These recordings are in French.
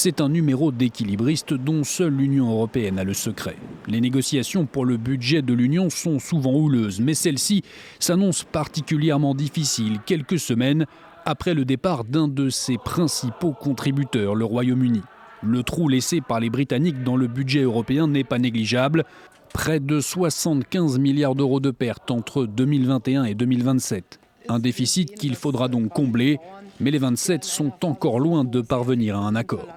C'est un numéro d'équilibriste dont seule l'Union européenne a le secret. Les négociations pour le budget de l'Union sont souvent houleuses, mais celle-ci s'annonce particulièrement difficile quelques semaines après le départ d'un de ses principaux contributeurs, le Royaume-Uni. Le trou laissé par les Britanniques dans le budget européen n'est pas négligeable. Près de 75 milliards d'euros de pertes entre 2021 et 2027. Un déficit qu'il faudra donc combler, mais les 27 sont encore loin de parvenir à un accord.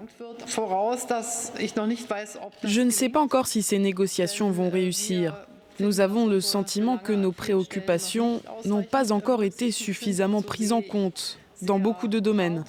Je ne sais pas encore si ces négociations vont réussir. Nous avons le sentiment que nos préoccupations n'ont pas encore été suffisamment prises en compte dans beaucoup de domaines.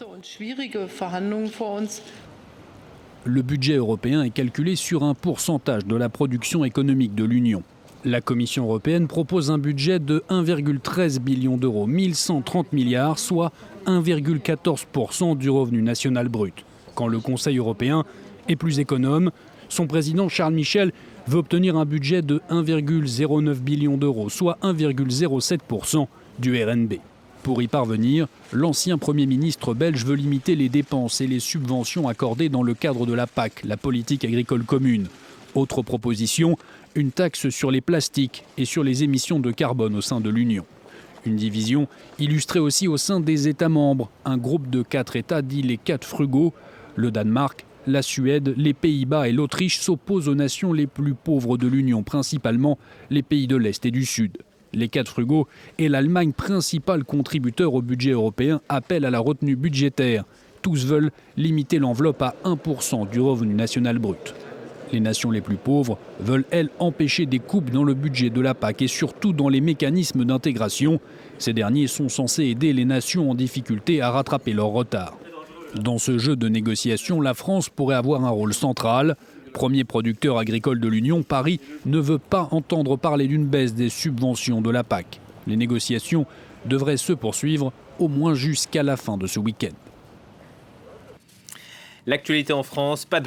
Le budget européen est calculé sur un pourcentage de la production économique de l'Union. La Commission européenne propose un budget de 1,13 billion d'euros, 1130 milliards, soit 1,14% du revenu national brut. Quand le Conseil européen est plus économe, son président Charles Michel veut obtenir un budget de 1,09 billion d'euros, soit 1,07% du RNB. Pour y parvenir, l'ancien Premier ministre belge veut limiter les dépenses et les subventions accordées dans le cadre de la PAC, la politique agricole commune. Autre proposition, une taxe sur les plastiques et sur les émissions de carbone au sein de l'Union. Une division illustrée aussi au sein des États membres. Un groupe de 4 États dit les 4 frugaux. Le Danemark, la Suède, les Pays-Bas et l'Autriche s'opposent aux nations les plus pauvres de l'Union, principalement les pays de l'Est et du Sud. Les 4 frugaux et l'Allemagne, principal contributeur au budget européen, appellent à la retenue budgétaire. Tous veulent limiter l'enveloppe à 1% du revenu national brut. Les nations les plus pauvres veulent, elles, empêcher des coupes dans le budget de la PAC et surtout dans les mécanismes d'intégration. Ces derniers sont censés aider les nations en difficulté à rattraper leur retard. Dans ce jeu de négociation, la France pourrait avoir un rôle central. Premier producteur agricole de l'Union, Paris ne veut pas entendre parler d'une baisse des subventions de la PAC. Les négociations devraient se poursuivre au moins jusqu'à la fin de ce week-end. L'actualité en France, pas de